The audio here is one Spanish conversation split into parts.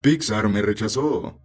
Pixar me rechazó.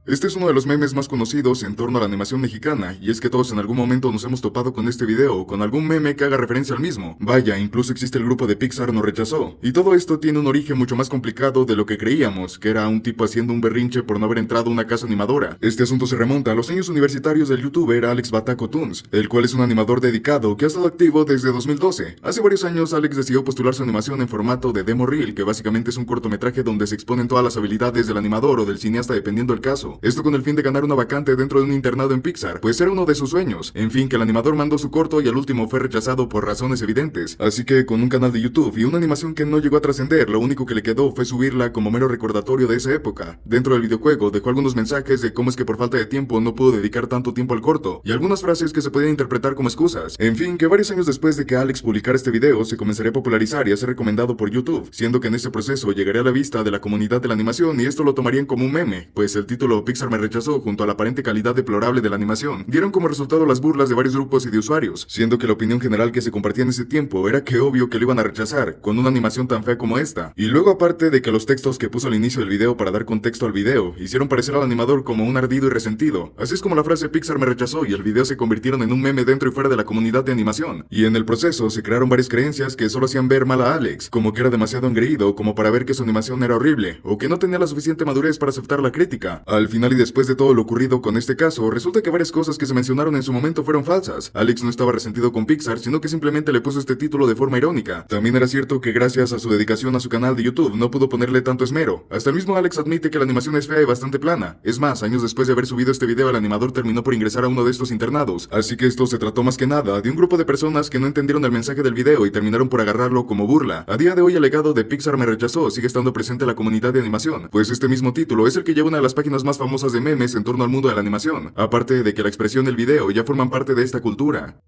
Este es uno de los memes más conocidos en torno a la animación mexicana, y es que todos en algún momento nos hemos topado con este video o con algún meme que haga referencia al mismo. Vaya, incluso existe el grupo de Pixar nos rechazó. Y todo esto tiene un origen mucho más complicado de lo que creíamos, que era un tipo haciendo un berrinche por no haber entrado a una casa animadora. Este asunto se remonta a los años universitarios del youtuber Alex Bataco Toons, el cual es un animador dedicado que ha estado activo desde 2012. Hace varios años Alex decidió postular su animación en formato de demo reel, que básicamente es un cortometraje donde se exponen todas las habilidades del animador o del cineasta dependiendo del caso. Esto con el fin de ganar una vacante dentro de un internado en Pixar, pues era uno de sus sueños. En fin, que el animador mandó su corto y al último fue rechazado por razones evidentes. Así que con un canal de YouTube y una animación que no llegó a trascender, lo único que le quedó fue subirla como mero recordatorio de esa época. Dentro del videojuego dejó algunos mensajes de cómo es que por falta de tiempo no pudo dedicar tanto tiempo al corto, y algunas frases que se podían interpretar como excusas. En fin, que varios años después de que Alex publicara este video, se comenzaría a popularizar y a ser recomendado por YouTube, siendo que en este proceso llegaría a la vista de la comunidad de la animación y esto lo tomarían como un meme, pues el título Pixar me rechazó junto a la aparente calidad deplorable de la animación dieron como resultado las burlas de varios grupos y de usuarios, siendo que la opinión general que se compartía en ese tiempo era que obvio que lo iban a rechazar con una animación tan fea como esta. Y luego, aparte de que los textos que puso al inicio del video para dar contexto al video hicieron parecer al animador como un ardido y resentido, así es como la frase Pixar me rechazó y el video se convirtieron en un meme dentro y fuera de la comunidad de animación. Y en el proceso se crearon varias creencias que solo hacían ver mal a Alex, como que era demasiado engreído como para ver que su animación era horrible, o que no tenía la suficiente madurez para aceptar la crítica. Al final y después de todo lo ocurrido con este caso, resulta que varias cosas que se mencionaron en su momento fueron falsas. Alex no estaba resentido con Pixar, sino que simplemente le puso este título de forma irónica. También era cierto que gracias a su dedicación a su canal de YouTube no pudo ponerle tanto esmero. Hasta el mismo Alex admite que la animación es fea y bastante plana. Es más, años después de haber subido este video, el animador terminó por ingresar a uno de estos internados. Así que esto se trató más que nada de un grupo de personas que no entendieron el mensaje del video y terminaron por agarrarlo como burla. A día de hoy el legado de Pixar me rechazó sigue estando presente en la comunidad de animación, pues este mismo título es el que lleva una de las páginas más famosas de memes en torno al mundo de la animación, aparte de que la expresión del video ya forman parte de esta cultura.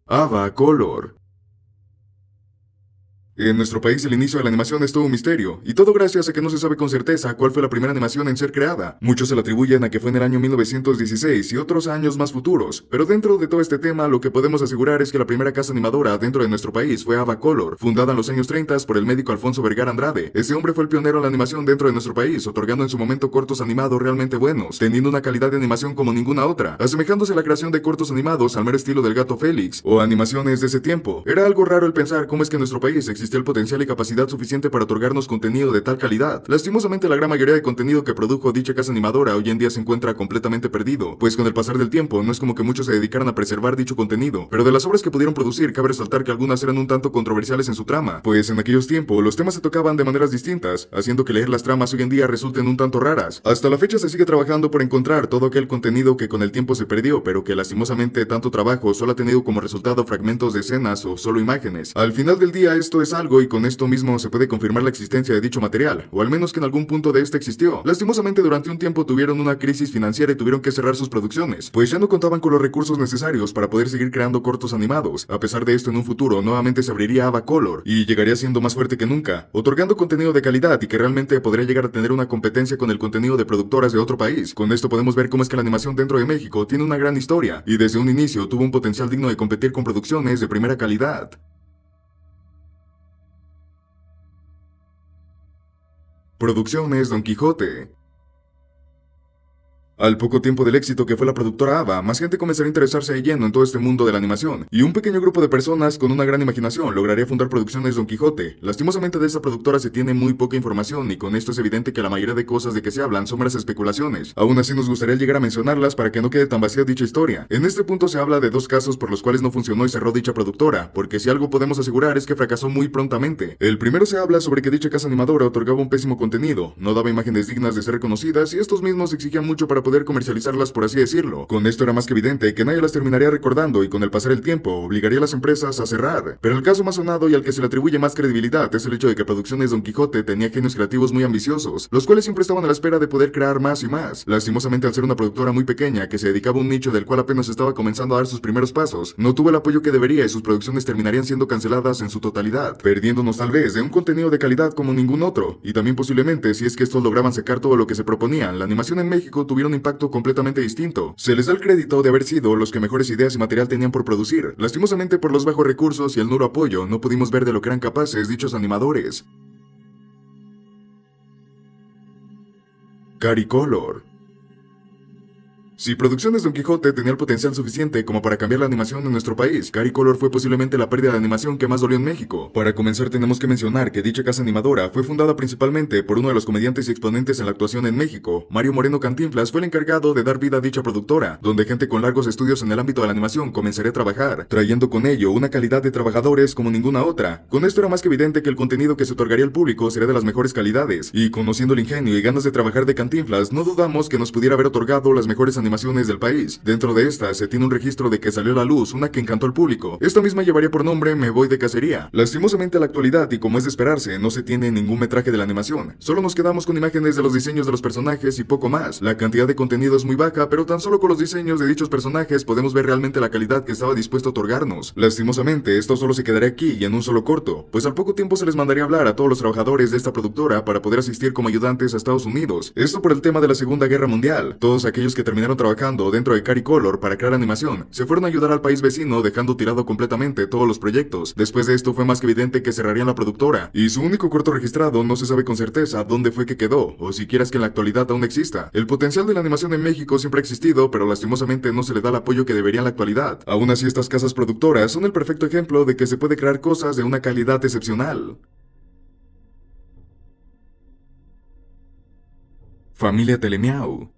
Ava Color. En nuestro país el inicio de la animación es todo un misterio, y todo gracias a que no se sabe con certeza cuál fue la primera animación en ser creada. Muchos se la atribuyen a que fue en el año 1916 y otros años más futuros, pero dentro de todo este tema lo que podemos asegurar es que la primera casa animadora dentro de nuestro país fue Ava Color, fundada en los años 30 por el médico Alfonso Vergara Andrade. Este hombre fue el pionero en la animación dentro de nuestro país, otorgando en su momento cortos animados realmente buenos, teniendo una calidad de animación como ninguna otra, asemejándose a la creación de cortos animados al mero estilo del Gato Félix, o animaciones de ese tiempo. Era algo raro el pensar cómo es que en nuestro país existía el potencial y capacidad suficiente para otorgarnos contenido de tal calidad. Lastimosamente la gran mayoría de contenido que produjo dicha casa animadora hoy en día se encuentra completamente perdido, pues con el pasar del tiempo no es como que muchos se dedicaran a preservar dicho contenido, pero de las obras que pudieron producir cabe resaltar que algunas eran un tanto controversiales en su trama, pues en aquellos tiempos los temas se tocaban de maneras distintas, haciendo que leer las tramas hoy en día resulten un tanto raras. Hasta la fecha se sigue trabajando por encontrar todo aquel contenido que con el tiempo se perdió, pero que lastimosamente tanto trabajo solo ha tenido como resultado fragmentos de escenas o solo imágenes. Al final del día esto es algo y con esto mismo se puede confirmar la existencia de dicho material, o al menos que en algún punto de este existió. Lastimosamente durante un tiempo tuvieron una crisis financiera y tuvieron que cerrar sus producciones, pues ya no contaban con los recursos necesarios para poder seguir creando cortos animados. A pesar de esto, en un futuro nuevamente se abriría Ava Color y llegaría siendo más fuerte que nunca, otorgando contenido de calidad y que realmente podría llegar a tener una competencia con el contenido de productoras de otro país. Con esto podemos ver cómo es que la animación dentro de México tiene una gran historia y desde un inicio tuvo un potencial digno de competir con producciones de primera calidad. Producciones Don Quijote. Al poco tiempo del éxito que fue la productora Ava, más gente comenzaría a interesarse de lleno en todo este mundo de la animación, y un pequeño grupo de personas con una gran imaginación lograría fundar Producciones Don Quijote. Lastimosamente de esta productora se tiene muy poca información y con esto es evidente que la mayoría de cosas de que se hablan son meras especulaciones. Aún así nos gustaría llegar a mencionarlas para que no quede tan vacía dicha historia. En este punto se habla de dos casos por los cuales no funcionó y cerró dicha productora, porque si algo podemos asegurar es que fracasó muy prontamente. El primero se habla sobre que dicha casa animadora otorgaba un pésimo contenido, no daba imágenes dignas de ser reconocidas y estos mismos exigían mucho para poder comercializarlas, por así decirlo. Con esto era más que evidente que nadie las terminaría recordando y con el pasar del tiempo obligaría a las empresas a cerrar. Pero el caso más sonado y al que se le atribuye más credibilidad es el hecho de que Producciones Don Quijote tenía genios creativos muy ambiciosos, los cuales siempre estaban a la espera de poder crear más y más. Lastimosamente al ser una productora muy pequeña que se dedicaba a un nicho del cual apenas estaba comenzando a dar sus primeros pasos, no tuvo el apoyo que debería y sus producciones terminarían siendo canceladas en su totalidad, perdiéndonos tal vez de un contenido de calidad como ningún otro. Y también posiblemente si es que estos lograban sacar todo lo que se proponían, la animación en México tuviera un impacto completamente distinto. Se les da el crédito de haber sido los que mejores ideas y material tenían por producir. Lastimosamente, por los bajos recursos y el nulo apoyo, no pudimos ver de lo que eran capaces dichos animadores. Caricolor. Si Producciones Don Quijote tenía el potencial suficiente como para cambiar la animación en nuestro país, Caricolor fue posiblemente la pérdida de animación que más dolió en México. Para comenzar tenemos que mencionar que dicha casa animadora fue fundada principalmente por uno de los comediantes y exponentes en la actuación en México. Mario Moreno Cantinflas fue el encargado de dar vida a dicha productora, donde gente con largos estudios en el ámbito de la animación comenzaría a trabajar, trayendo con ello una calidad de trabajadores como ninguna otra. Con esto era más que evidente que el contenido que se otorgaría al público sería de las mejores calidades, y conociendo el ingenio y ganas de trabajar de Cantinflas, no dudamos que nos pudiera haber otorgado las mejores animaciones del país. Dentro de esta se tiene un registro de que salió a la luz una que encantó al público. Esta misma llevaría por nombre Me Voy de Cacería. Lastimosamente a la actualidad, y como es de esperarse, no se tiene ningún metraje de la animación. Solo nos quedamos con imágenes de los diseños de los personajes y poco más. La cantidad de contenido es muy baja, pero tan solo con los diseños de dichos personajes podemos ver realmente la calidad que estaba dispuesto a otorgarnos. Lastimosamente, esto solo se quedaría aquí y en un solo corto, pues al poco tiempo se les mandaría hablar a todos los trabajadores de esta productora para poder asistir como ayudantes a Estados Unidos. Esto por el tema de la Segunda Guerra Mundial. Todos aquellos que terminaron trabajando dentro de Caricolor para crear animación se fueron a ayudar al país vecino, dejando tirado completamente todos los proyectos. Después de esto fue más que evidente que cerrarían la productora, y su único corto registrado no se sabe con certeza dónde fue que quedó, o siquiera es que en la actualidad aún exista. El potencial de la animación en México siempre ha existido, pero lastimosamente no se le da el apoyo que debería en la actualidad. Aún así, estas casas productoras son el perfecto ejemplo de que se puede crear cosas de una calidad excepcional. Familia Telemiau.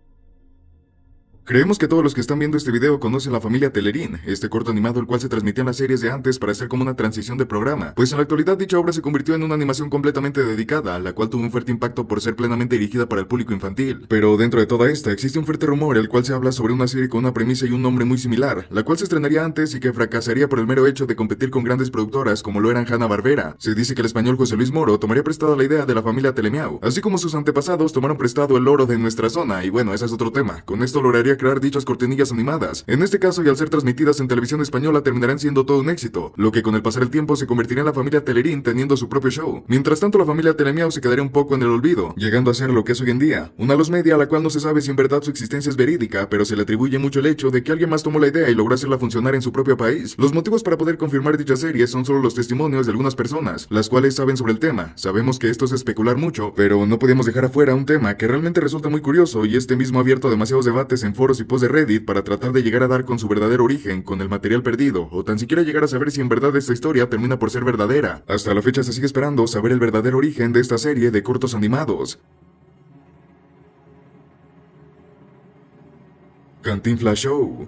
Creemos que todos los que están viendo este video conocen la familia Telerín, este corto animado el cual se transmitía en las series de antes para hacer como una transición de programa, pues en la actualidad dicha obra se convirtió en una animación completamente dedicada, la cual tuvo un fuerte impacto por ser plenamente dirigida para el público infantil. Pero dentro de toda esta existe un fuerte rumor el cual se habla sobre una serie con una premisa y un nombre muy similar, la cual se estrenaría antes y que fracasaría por el mero hecho de competir con grandes productoras como lo eran Hanna-Barbera. Se dice que el español José Luis Moro tomaría prestada la idea de la familia Telemiau, así como sus antepasados tomaron prestado el oro de nuestra zona, y bueno, ese es otro tema. Con esto lograría crear dichas cortinillas animadas. En este caso, y al ser transmitidas en televisión española, terminarán siendo todo un éxito, lo que con el pasar del tiempo se convertiría en la familia Telerín teniendo su propio show. Mientras tanto, la familia Telemiau se quedaría un poco en el olvido, llegando a ser lo que es hoy en día, una luz media a la cual no se sabe si en verdad su existencia es verídica, pero se le atribuye mucho el hecho de que alguien más tomó la idea y logró hacerla funcionar en su propio país. Los motivos para poder confirmar dicha serie son solo los testimonios de algunas personas, las cuales saben sobre el tema. Sabemos que esto es especular mucho, pero no podemos dejar afuera un tema que realmente resulta muy curioso, y este mismo ha abierto demasiados debates en foros y posts de Reddit para tratar de llegar a dar con su verdadero origen, con el material perdido, o tan siquiera llegar a saber si en verdad esta historia termina por ser verdadera. Hasta la fecha se sigue esperando saber el verdadero origen de esta serie de cortos animados. Cantinflas Show.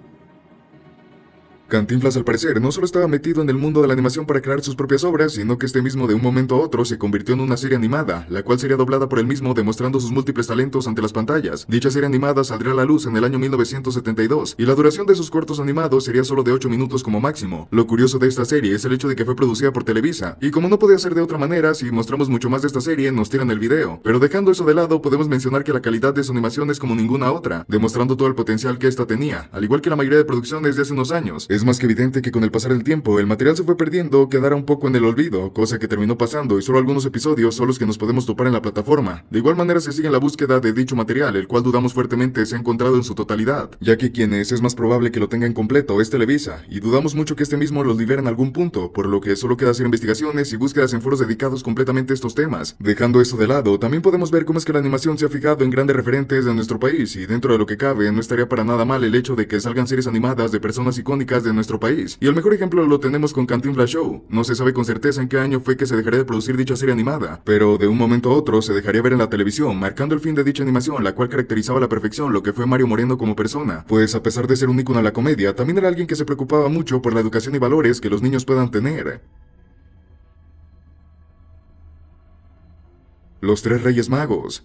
Cantinflas al parecer no solo estaba metido en el mundo de la animación para crear sus propias obras, sino que este mismo de un momento a otro se convirtió en una serie animada, la cual sería doblada por él mismo demostrando sus múltiples talentos ante las pantallas. Dicha serie animada saldría a la luz en el año 1972, y la duración de sus cortos animados sería solo de 8 minutos como máximo. Lo curioso de esta serie es el hecho de que fue producida por Televisa, y como no podía ser de otra manera, si mostramos mucho más de esta serie nos tiran el video. Pero dejando eso de lado, podemos mencionar que la calidad de su animación es como ninguna otra, demostrando todo el potencial que esta tenía, al igual que la mayoría de producciones de hace unos años. Es más que evidente que con el pasar del tiempo el material se fue perdiendo, quedara un poco en el olvido, cosa que terminó pasando y solo algunos episodios son los que nos podemos topar en la plataforma. De igual manera se sigue en la búsqueda de dicho material, el cual dudamos fuertemente se ha encontrado en su totalidad, ya que quienes es más probable que lo tengan completo es Televisa, y dudamos mucho que este mismo lo libere en algún punto, por lo que solo queda hacer investigaciones y búsquedas en foros dedicados completamente a estos temas. Dejando eso de lado, también podemos ver cómo es que la animación se ha fijado en grandes referentes de nuestro país, y dentro de lo que cabe no estaría para nada mal el hecho de que salgan series animadas de personas icónicas de nuestro país. Y el mejor ejemplo lo tenemos con Cantinflas Show. No se sabe con certeza en qué año fue que se dejaría de producir dicha serie animada, pero de un momento a otro se dejaría ver en la televisión, marcando el fin de dicha animación, la cual caracterizaba a la perfección lo que fue Mario Moreno como persona, pues a pesar de ser un ícono de la comedia, también era alguien que se preocupaba mucho por la educación y valores que los niños puedan tener. Los Tres Reyes Magos.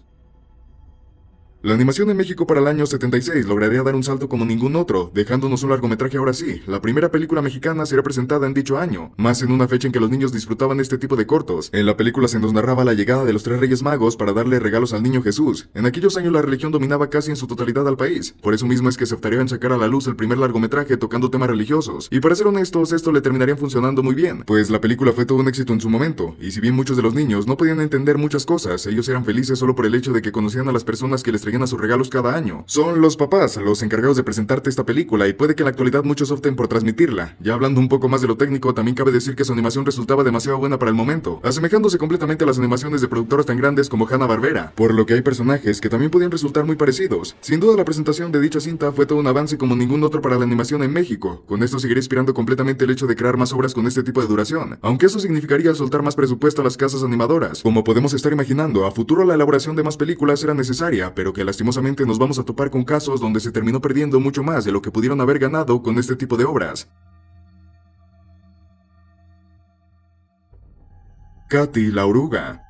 La animación en México para el año 76 lograría dar un salto como ningún otro, dejándonos un largometraje ahora sí. La primera película mexicana sería presentada en dicho año, más en una fecha en que los niños disfrutaban este tipo de cortos. En la película se nos narraba la llegada de los Tres Reyes Magos para darle regalos al niño Jesús. En aquellos años la religión dominaba casi en su totalidad al país, por eso mismo es que se optaría en sacar a la luz el primer largometraje tocando temas religiosos, y para ser honestos, esto le terminaría funcionando muy bien, pues la película fue todo un éxito en su momento, y si bien muchos de los niños no podían entender muchas cosas, ellos eran felices solo por el hecho de que conocían a las personas que les traían llena sus regalos cada año. Son los papás los encargados de presentarte esta película y puede que en la actualidad muchos opten por transmitirla. Ya hablando un poco más de lo técnico, también cabe decir que su animación resultaba demasiado buena para el momento, asemejándose completamente a las animaciones de productoras tan grandes como Hanna-Barbera, por lo que hay personajes que también podían resultar muy parecidos. Sin duda la presentación de dicha cinta fue todo un avance como ningún otro para la animación en México. Con esto seguiré inspirando completamente el hecho de crear más obras con este tipo de duración, aunque eso significaría soltar más presupuesto a las casas animadoras. Como podemos estar imaginando, a futuro la elaboración de más películas era necesaria, pero que lastimosamente nos vamos a topar con casos donde se terminó perdiendo mucho más de lo que pudieron haber ganado con este tipo de obras. Katy la oruga.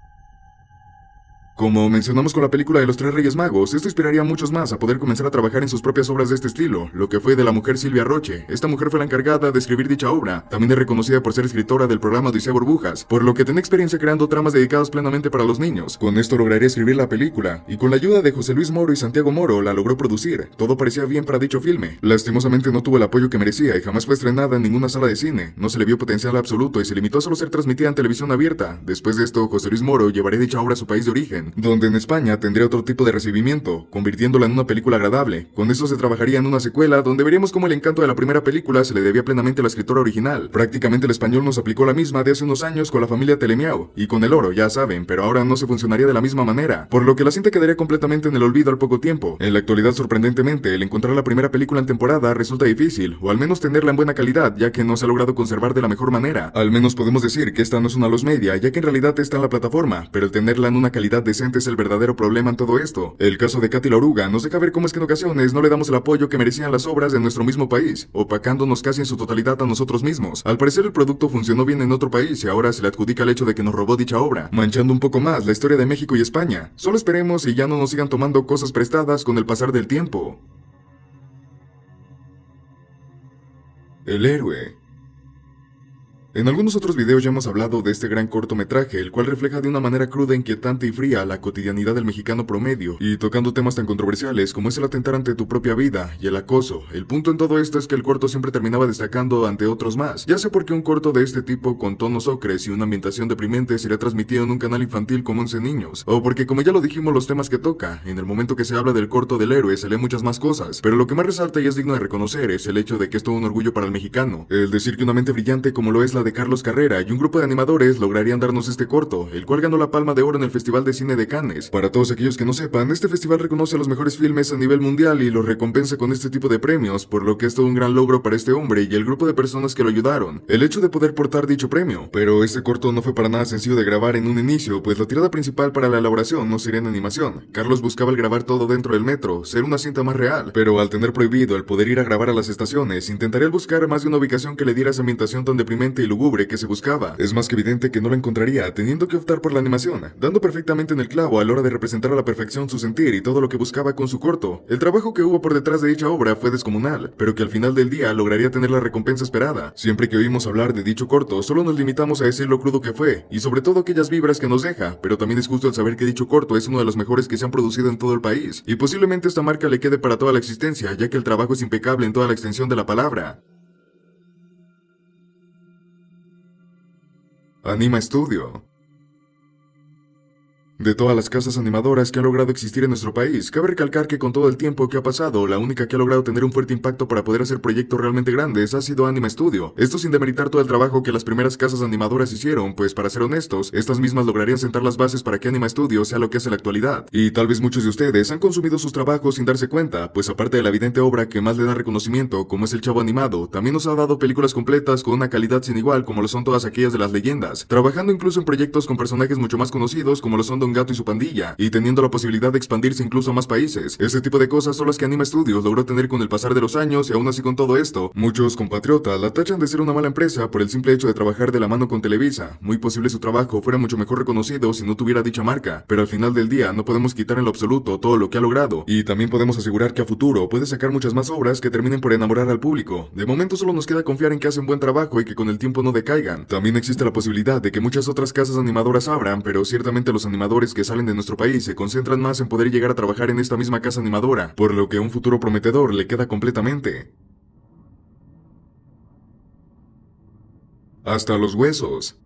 Como mencionamos con la película de los Tres Reyes Magos, esto inspiraría a muchos más a poder comenzar a trabajar en sus propias obras de este estilo, lo que fue de la mujer Silvia Roche. Esta mujer fue la encargada de escribir dicha obra. También es reconocida por ser escritora del programa Odisea Burbujas, por lo que tiene experiencia creando tramas dedicadas plenamente para los niños. Con esto lograría escribir la película, y con la ayuda de José Luis Moro y Santiago Moro la logró producir. Todo parecía bien para dicho filme. Lastimosamente no tuvo el apoyo que merecía y jamás fue estrenada en ninguna sala de cine. No se le vio potencial absoluto y se limitó a solo ser transmitida en televisión abierta. Después de esto, José Luis Moro llevaría dicha obra a su país de origen, donde en España tendría otro tipo de recibimiento, convirtiéndola en una película agradable. Con esto se trabajaría en una secuela donde veríamos cómo el encanto de la primera película se le debía plenamente a la escritora original. Prácticamente el español nos aplicó la misma de hace unos años con la familia Telemiao, y con el oro, ya saben, pero ahora no se funcionaría de la misma manera, por lo que la cinta quedaría completamente en el olvido al poco tiempo. En la actualidad, sorprendentemente, el encontrar la primera película en temporada resulta difícil, o al menos tenerla en buena calidad, ya que no se ha logrado conservar de la mejor manera. Al menos podemos decir que esta no es una lost media, ya que en realidad está en la plataforma, pero el tenerla en una calidad decente es el verdadero problema en todo esto. El caso de Katy la oruga nos deja ver cómo es que en ocasiones no le damos el apoyo que merecían las obras de nuestro mismo país, opacándonos casi en su totalidad a nosotros mismos. Al parecer el producto funcionó bien en otro país y ahora se le adjudica el hecho de que nos robó dicha obra, manchando un poco más la historia de México y España. Solo esperemos y ya no nos sigan tomando cosas prestadas con el pasar del tiempo. El héroe. En algunos otros videos ya hemos hablado de este gran cortometraje, el cual refleja de una manera cruda, inquietante y fría la cotidianidad del mexicano promedio, y tocando temas tan controversiales como es el atentar ante tu propia vida y el acoso. El punto en todo esto es que el corto siempre terminaba destacando ante otros más, ya sea porque un corto de este tipo con tonos ocres y una ambientación deprimente sería transmitido en un canal infantil con 11 niños, o porque como ya lo dijimos los temas que toca, en el momento que se habla del corto del héroe se leen muchas más cosas, pero lo que más resalta y es digno de reconocer es el hecho de que es todo un orgullo para el mexicano, el decir que una mente brillante como lo es la de Carlos Carrera y un grupo de animadores lograrían darnos este corto, el cual ganó la Palma de Oro en el Festival de Cine de Cannes. Para todos aquellos que no sepan, este festival reconoce a los mejores filmes a nivel mundial y los recompensa con este tipo de premios, por lo que es todo un gran logro para este hombre y el grupo de personas que lo ayudaron, el hecho de poder portar dicho premio. Pero este corto no fue para nada sencillo de grabar en un inicio, pues la tirada principal para la elaboración no sería en animación. Carlos buscaba el grabar todo dentro del metro, ser una cinta más real, pero al tener prohibido el poder ir a grabar a las estaciones, intentaría buscar más de una ubicación que le diera esa ambientación tan deprimente y lúgubre que se buscaba. Es más que evidente que no la encontraría, teniendo que optar por la animación, dando perfectamente en el clavo a la hora de representar a la perfección su sentir y todo lo que buscaba con su corto. El trabajo que hubo por detrás de dicha obra fue descomunal, pero que al final del día lograría tener la recompensa esperada. Siempre que oímos hablar de dicho corto, solo nos limitamos a decir lo crudo que fue, y sobre todo aquellas vibras que nos deja, pero también es justo el saber que dicho corto es uno de los mejores que se han producido en todo el país, y posiblemente esta marca le quede para toda la existencia, ya que el trabajo es impecable en toda la extensión de la palabra. Anima Studio. De todas las casas animadoras que han logrado existir en nuestro país, cabe recalcar que con todo el tiempo que ha pasado, la única que ha logrado tener un fuerte impacto para poder hacer proyectos realmente grandes ha sido Anima Studio. Esto sin demeritar todo el trabajo que las primeras casas animadoras hicieron, pues para ser honestos, estas mismas lograrían sentar las bases para que Anima Studio sea lo que es en la actualidad. Y tal vez muchos de ustedes han consumido sus trabajos sin darse cuenta, pues aparte de la evidente obra que más le da reconocimiento, como es El Chavo Animado, también nos ha dado películas completas con una calidad sin igual como lo son todas aquellas de las leyendas, trabajando incluso en proyectos con personajes mucho más conocidos como lo son Don Gato y su pandilla, y teniendo la posibilidad de expandirse incluso a más países. Este tipo de cosas son las que Anima Studios logró tener con el pasar de los años, y aún así con todo esto, muchos compatriotas la tachan de ser una mala empresa por el simple hecho de trabajar de la mano con Televisa. Muy posible su trabajo fuera mucho mejor reconocido si no tuviera dicha marca, pero al final del día no podemos quitar en lo absoluto todo lo que ha logrado, y también podemos asegurar que a futuro puede sacar muchas más obras que terminen por enamorar al público. De momento solo nos queda confiar en que hacen buen trabajo y que con el tiempo no decaigan. También existe la posibilidad de que muchas otras casas animadoras abran, pero ciertamente los animadores que salen de nuestro país se concentran más en poder llegar a trabajar en esta misma casa animadora, por lo que un futuro prometedor le queda completamente. Hasta los huesos.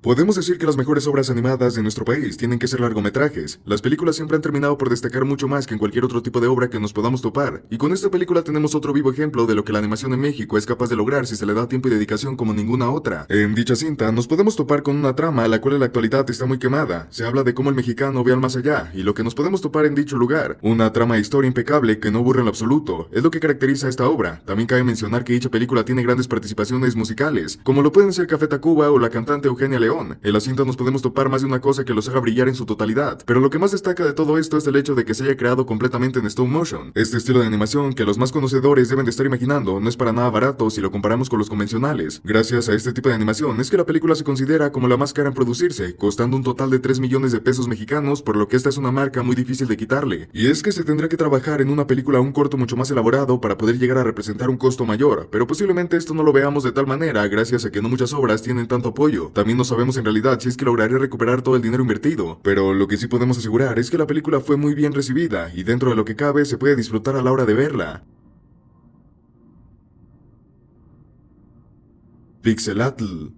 Podemos decir que las mejores obras animadas de nuestro país tienen que ser largometrajes. Las películas siempre han terminado por destacar mucho más que en cualquier otro tipo de obra que nos podamos topar. Y con esta película tenemos otro vivo ejemplo de lo que la animación en México es capaz de lograr si se le da tiempo y dedicación como ninguna otra. En dicha cinta nos podemos topar con una trama la cual en la actualidad está muy quemada. Se habla de cómo el mexicano ve al más allá y lo que nos podemos topar en dicho lugar. Una trama de historia impecable que no aburre en lo absoluto. Es lo que caracteriza a esta obra. También cabe mencionar que dicha película tiene grandes participaciones musicales, como lo pueden ser Café Tacuba o la cantante Eugenia León. En la cinta nos podemos topar más de una cosa que los haga brillar en su totalidad, pero lo que más destaca de todo esto es el hecho de que se haya creado completamente en stop motion. Este estilo de animación que los más conocedores deben de estar imaginando no es para nada barato si lo comparamos con los convencionales. Gracias a este tipo de animación es que la película se considera como la más cara en producirse, costando un total de 3 millones de pesos mexicanos, por lo que esta es una marca muy difícil de quitarle. Y es que se tendrá que trabajar en una película un corto mucho más elaborado para poder llegar a representar un costo mayor, pero posiblemente esto no lo veamos de tal manera gracias a que no muchas obras tienen tanto apoyo. También no sabemos en realidad si es que lograría recuperar todo el dinero invertido, pero lo que sí podemos asegurar es que la película fue muy bien recibida y dentro de lo que cabe se puede disfrutar a la hora de verla. Pixelatl.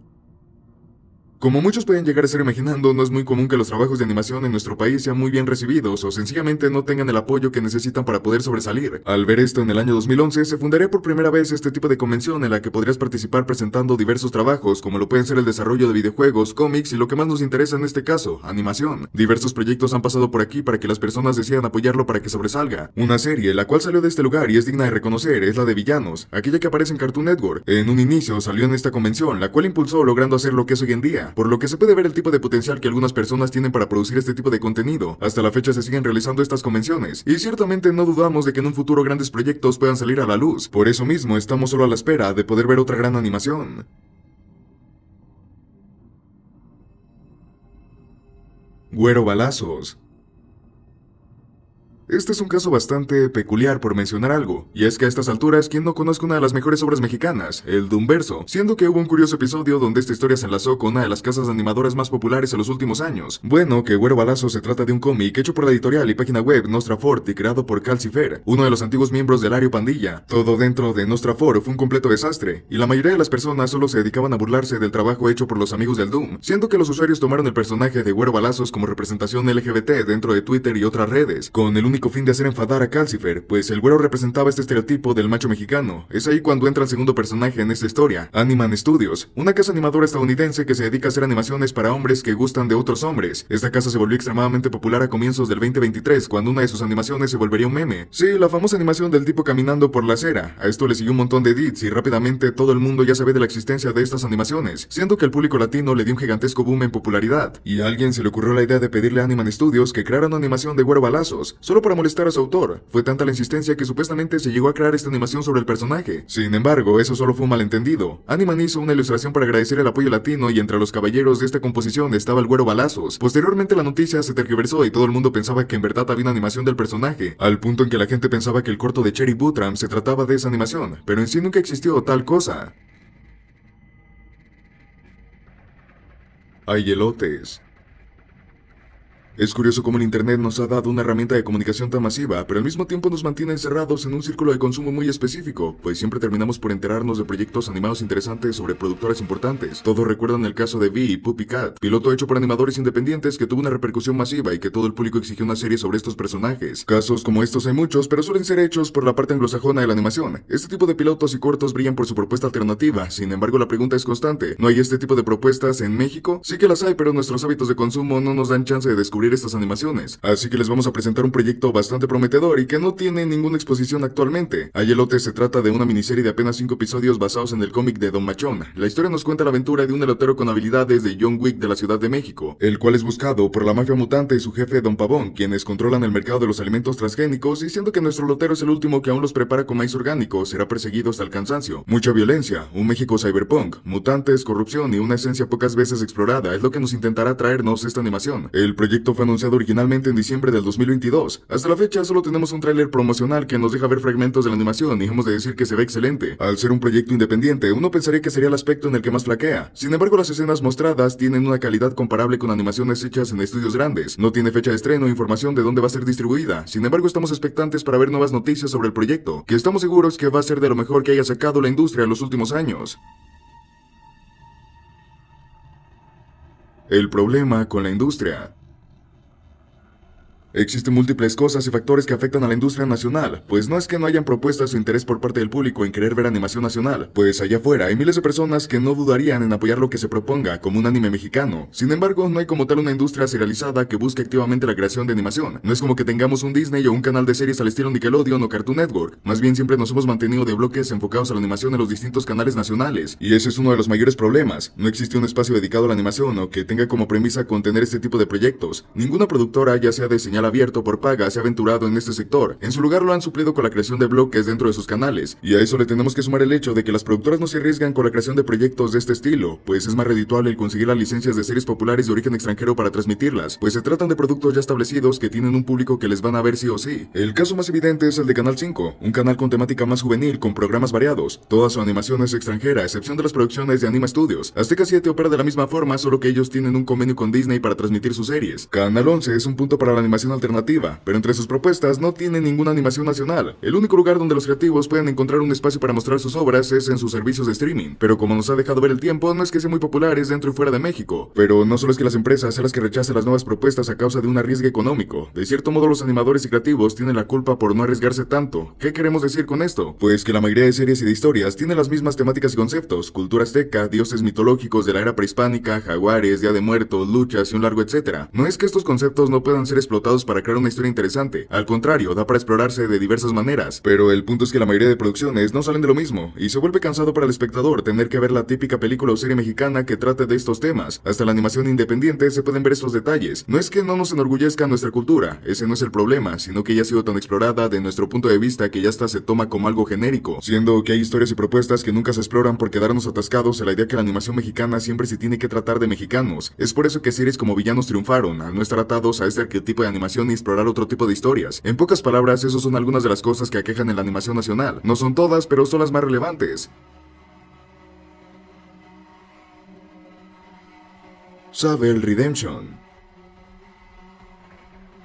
Como muchos pueden llegar a estar imaginando, no es muy común que los trabajos de animación en nuestro país sean muy bien recibidos o sencillamente no tengan el apoyo que necesitan para poder sobresalir. Al ver esto en el año 2011, se fundaría por primera vez este tipo de convención en la que podrías participar presentando diversos trabajos, como lo pueden ser el desarrollo de videojuegos, cómics y lo que más nos interesa en este caso, animación. Diversos proyectos han pasado por aquí para que las personas decidan apoyarlo para que sobresalga. Una serie, la cual salió de este lugar y es digna de reconocer, es la de Villanos, aquella que aparece en Cartoon Network. En un inicio salió en esta convención, la cual impulsó logrando hacer lo que es hoy en día, por lo que se puede ver el tipo de potencial que algunas personas tienen para producir este tipo de contenido. Hasta la fecha se siguen realizando estas convenciones, y ciertamente no dudamos de que en un futuro grandes proyectos puedan salir a la luz. Por eso mismo estamos solo a la espera de poder ver otra gran animación. Güero Balazos. Este es un caso bastante peculiar por mencionar algo, y es que a estas alturas, ¿quién no conozca una de las mejores obras mexicanas, el Doomverso? Siendo que hubo un curioso episodio donde esta historia se enlazó con una de las casas animadoras más populares en los últimos años. Bueno, que Güero Balazo se trata de un cómic hecho por la editorial y página web Nostrafort y creado por Calcifer, uno de los antiguos miembros del Ario Pandilla. Todo dentro de Nostrafort fue un completo desastre, y la mayoría de las personas solo se dedicaban a burlarse del trabajo hecho por los amigos del Doom, siendo que los usuarios tomaron el personaje de Güero Balazos como representación LGBT dentro de Twitter y otras redes, con el único fin de hacer enfadar a Calcifer, pues el güero representaba este estereotipo del macho mexicano. Es ahí cuando entra el segundo personaje en esta historia, Animan Studios, una casa animadora estadounidense que se dedica a hacer animaciones para hombres que gustan de otros hombres. Esta casa se volvió extremadamente popular a comienzos del 2023, cuando una de sus animaciones se volvería un meme. Sí, la famosa animación del tipo caminando por la acera. A esto le siguió un montón de edits y rápidamente todo el mundo ya sabe de la existencia de estas animaciones, siendo que el público latino le dio un gigantesco boom en popularidad. Y a alguien se le ocurrió la idea de pedirle a Animan Studios que creara una animación de Güero Balazos, solo para molestar a su autor. Fue tanta la insistencia que supuestamente se llegó a crear esta animación sobre el personaje. Sin embargo, eso solo fue un malentendido. Animan hizo una ilustración para agradecer el apoyo latino y entre los caballeros de esta composición estaba el Güero Balazos. Posteriormente la noticia se tergiversó y todo el mundo pensaba que en verdad había una animación del personaje, al punto en que la gente pensaba que el corto de Cherry Bootram se trataba de esa animación, pero en sí nunca existió tal cosa. Hay elotes. Es curioso cómo el internet nos ha dado una herramienta de comunicación tan masiva, pero al mismo tiempo nos mantiene encerrados en un círculo de consumo muy específico, pues siempre terminamos por enterarnos de proyectos animados interesantes sobre productoras importantes. Todos recuerdan el caso de Vi y Puppy Cat, piloto hecho por animadores independientes que tuvo una repercusión masiva y que todo el público exigió una serie sobre estos personajes. Casos como estos hay muchos, pero suelen ser hechos por la parte anglosajona de la animación. Este tipo de pilotos y cortos brillan por su propuesta alternativa, sin embargo la pregunta es constante, ¿no hay este tipo de propuestas en México? Sí que las hay, pero nuestros hábitos de consumo no nos dan chance de descubrir estas animaciones, así que les vamos a presentar un proyecto bastante prometedor y que no tiene ninguna exposición actualmente. Ayelote se trata de una miniserie de apenas 5 episodios basados en el cómic de Don Machón. La historia nos cuenta la aventura de un elotero con habilidades de John Wick de la Ciudad de México, el cual es buscado por la mafia mutante y su jefe Don Pavón, quienes controlan el mercado de los alimentos transgénicos, y siendo que nuestro elotero es el último que aún los prepara con maíz orgánico, será perseguido hasta el cansancio. Mucha violencia, un México cyberpunk, mutantes, corrupción y una esencia pocas veces explorada es lo que nos intentará traernos esta animación. El proyecto fue anunciado originalmente en diciembre del 2022. Hasta la fecha solo tenemos un tráiler promocional que nos deja ver fragmentos de la animación y hemos de decir que se ve excelente. Al ser un proyecto independiente, uno pensaría que sería el aspecto en el que más flaquea. Sin embargo, las escenas mostradas tienen una calidad comparable con animaciones hechas en estudios grandes. No tiene fecha de estreno o información de dónde va a ser distribuida. Sin embargo, estamos expectantes para ver nuevas noticias sobre el proyecto, que estamos seguros que va a ser de lo mejor que haya sacado la industria en los últimos años. El problema con la industria. Existen múltiples cosas y factores que afectan a la industria nacional, pues no es que no hayan propuestas o interés por parte del público en querer ver animación nacional, pues allá afuera hay miles de personas que no dudarían en apoyar lo que se proponga como un anime mexicano. Sin embargo, no hay como tal una industria serializada que busque activamente la creación de animación. No es como que tengamos un Disney o un canal de series al estilo Nickelodeon o Cartoon Network, más bien siempre nos hemos mantenido de bloques enfocados a la animación en los distintos canales nacionales, y ese es uno de los mayores problemas. No existe un espacio dedicado a la animación o que tenga como premisa contener este tipo de proyectos. Ninguna productora, ya sea de señal abierto por paga, se ha aventurado en este sector. En su lugar lo han suplido con la creación de bloques dentro de sus canales, y a eso le tenemos que sumar el hecho de que las productoras no se arriesgan con la creación de proyectos de este estilo, pues es más redituable el conseguir las licencias de series populares de origen extranjero para transmitirlas, pues se tratan de productos ya establecidos que tienen un público que les van a ver sí o sí. El caso más evidente es el de Canal 5, un canal con temática más juvenil, con programas variados. Toda su animación es extranjera, a excepción de las producciones de Anima Studios. Azteca 7 opera de la misma forma, solo que ellos tienen un convenio con Disney para transmitir sus series. Canal 11 es un punto para la animación alternativa, pero entre sus propuestas no tiene ninguna animación nacional. El único lugar donde los creativos pueden encontrar un espacio para mostrar sus obras es en sus servicios de streaming, pero como nos ha dejado ver el tiempo, no es que sean muy populares dentro y fuera de México. Pero no solo es que las empresas sean las que rechacen las nuevas propuestas a causa de un arriesgue económico. De cierto modo, los animadores y creativos tienen la culpa por no arriesgarse tanto. ¿Qué queremos decir con esto? Pues que la mayoría de series y de historias tienen las mismas temáticas y conceptos: cultura azteca, dioses mitológicos de la era prehispánica, jaguares, día de muertos, luchas y un largo etcétera. No es que estos conceptos no puedan ser explotados para crear una historia interesante, al contrario, da para explorarse de diversas maneras, pero el punto es que la mayoría de producciones no salen de lo mismo, y se vuelve cansado para el espectador tener que ver la típica película o serie mexicana que trate de estos temas. Hasta la animación independiente se pueden ver estos detalles. No es que no nos enorgullezca nuestra cultura, ese no es el problema, sino que ya ha sido tan explorada de nuestro punto de vista que ya hasta se toma como algo genérico, siendo que hay historias y propuestas que nunca se exploran por quedarnos atascados en la idea que la animación mexicana siempre se tiene que tratar de mexicanos. Es por eso que series como Villanos triunfaron, al no estar atados a este arquetipo de animación y explorar otro tipo de historias. En pocas palabras, esas son algunas de las cosas que aquejan en la animación nacional. No son todas, pero son las más relevantes. Sabel Redemption.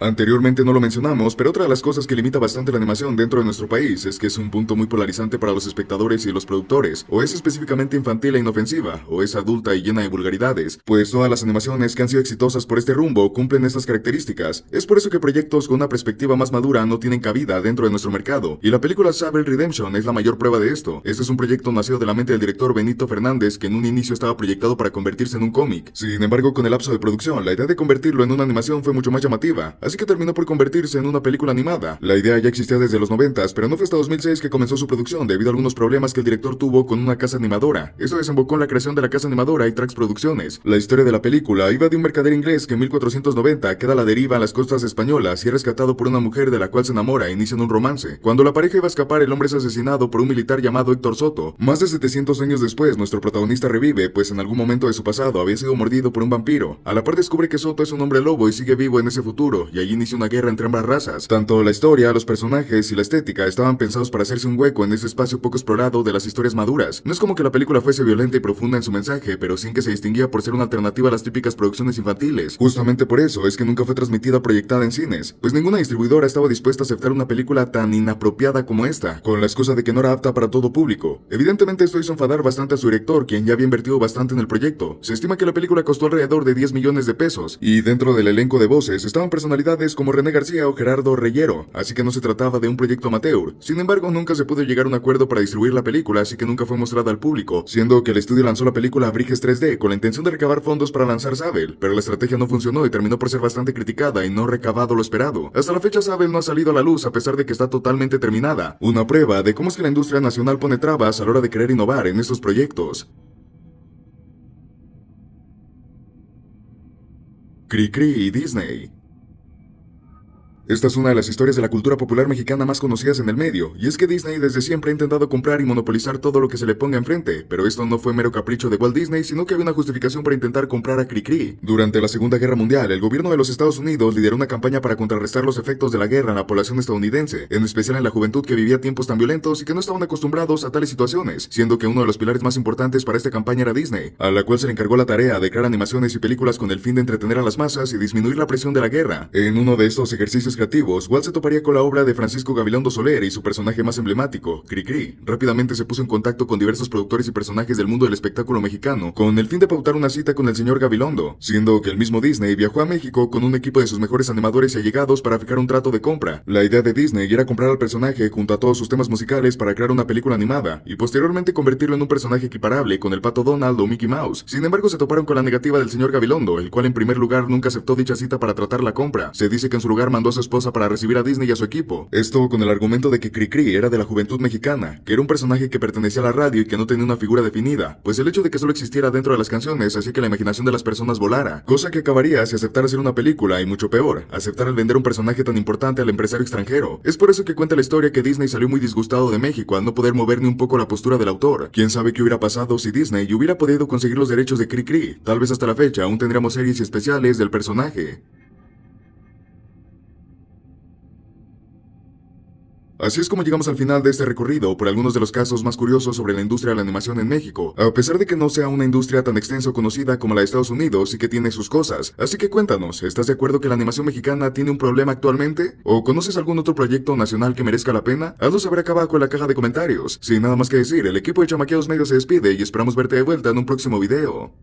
Anteriormente no lo mencionamos, pero otra de las cosas que limita bastante la animación dentro de nuestro país es que es un punto muy polarizante para los espectadores y los productores. O es específicamente infantil e inofensiva, o es adulta y llena de vulgaridades, pues todas las animaciones que han sido exitosas por este rumbo cumplen estas características. Es por eso que proyectos con una perspectiva más madura no tienen cabida dentro de nuestro mercado, y la película Sabel Redemption es la mayor prueba de esto. Este es un proyecto nacido de la mente del director Benito Fernández, que en un inicio estaba proyectado para convertirse en un cómic. Sin embargo, con el lapso de producción, la idea de convertirlo en una animación fue mucho más llamativa, así que terminó por convertirse en una película animada. La idea ya existía desde los 90s, pero no fue hasta 2006 que comenzó su producción debido a algunos problemas que el director tuvo con una casa animadora. Esto desembocó en la creación de la casa animadora iTrax Producciones. La historia de la película iba de un mercader inglés que en 1490 queda a la deriva a las costas españolas y es rescatado por una mujer de la cual se enamora e inician un romance. Cuando la pareja iba a escapar, el hombre es asesinado por un militar llamado Héctor Soto. Más de 700 años después, nuestro protagonista revive, pues en algún momento de su pasado había sido mordido por un vampiro. A la par descubre que Soto es un hombre lobo y sigue vivo en ese futuro, y allí inicia una guerra entre ambas razas. Tanto la historia, los personajes y la estética estaban pensados para hacerse un hueco en ese espacio poco explorado de las historias maduras. No es como que la película fuese violenta y profunda en su mensaje, pero sin que se distinguía por ser una alternativa a las típicas producciones infantiles. Justamente por eso es que nunca fue transmitida o proyectada en cines, pues ninguna distribuidora estaba dispuesta a aceptar una película tan inapropiada como esta, con la excusa de que no era apta para todo público. Evidentemente esto hizo enfadar bastante a su director, quien ya había invertido bastante en el proyecto. Se estima que la película costó alrededor de 10 millones de pesos, y dentro del elenco de voces estaban personalidades como René García o Gerardo Reyero, así que no se trataba de un proyecto amateur. Sin embargo, nunca se pudo llegar a un acuerdo para distribuir la película, así que nunca fue mostrada al público, siendo que el estudio lanzó la película a Briges 3D con la intención de recabar fondos para lanzar Sabel, pero la estrategia no funcionó y terminó por ser bastante criticada y no recabado lo esperado. Hasta la fecha Sabel no ha salido a la luz a pesar de que está totalmente terminada, una prueba de cómo es que la industria nacional pone trabas a la hora de querer innovar en estos proyectos. Cricri y Disney. Esta es una de las historias de la cultura popular mexicana más conocidas en el medio, y es que Disney desde siempre ha intentado comprar y monopolizar todo lo que se le ponga enfrente, pero esto no fue mero capricho de Walt Disney, sino que había una justificación para intentar comprar a Cricri. Durante la Segunda Guerra Mundial, el gobierno de los Estados Unidos lideró una campaña para contrarrestar los efectos de la guerra en la población estadounidense, en especial en la juventud que vivía tiempos tan violentos y que no estaban acostumbrados a tales situaciones, siendo que uno de los pilares más importantes para esta campaña era Disney, a la cual se le encargó la tarea de crear animaciones y películas con el fin de entretener a las masas y disminuir la presión de la guerra. En uno de estos ejercicios inicios creativos, Walt se toparía con la obra de Francisco Gabilondo Soler y su personaje más emblemático, Cricri. Rápidamente se puso en contacto con diversos productores y personajes del mundo del espectáculo mexicano, con el fin de pautar una cita con el señor Gabilondo, siendo que el mismo Disney viajó a México con un equipo de sus mejores animadores y allegados para fijar un trato de compra. La idea de Disney era comprar al personaje junto a todos sus temas musicales para crear una película animada, y posteriormente convertirlo en un personaje equiparable con el Pato Donald o Mickey Mouse. Sin embargo, se toparon con la negativa del señor Gabilondo, el cual en primer lugar nunca aceptó dicha cita para tratar la compra. Se dice que en su lugar mandó a su esposa para recibir a Disney y a su equipo. Esto con el argumento de que Cricri era de la juventud mexicana, que era un personaje que pertenecía a la radio y que no tenía una figura definida, pues el hecho de que solo existiera dentro de las canciones hacía que la imaginación de las personas volara, cosa que acabaría si aceptara hacer una película y mucho peor, aceptar el vender un personaje tan importante al empresario extranjero. Es por eso que cuenta la historia que Disney salió muy disgustado de México al no poder mover ni un poco la postura del autor. ¿Quién sabe qué hubiera pasado si Disney hubiera podido conseguir los derechos de Cricri? Tal vez hasta la fecha aún tendríamos series especiales del personaje. Así es como llegamos al final de este recorrido por algunos de los casos más curiosos sobre la industria de la animación en México, a pesar de que no sea una industria tan extensa o conocida como la de Estados Unidos y que tiene sus cosas. Así que cuéntanos, ¿estás de acuerdo que la animación mexicana tiene un problema actualmente? ¿O conoces algún otro proyecto nacional que merezca la pena? Hazlo saber acá abajo en la caja de comentarios. Sin nada más que decir, el equipo de Chamaqueados Medios se despide y esperamos verte de vuelta en un próximo video.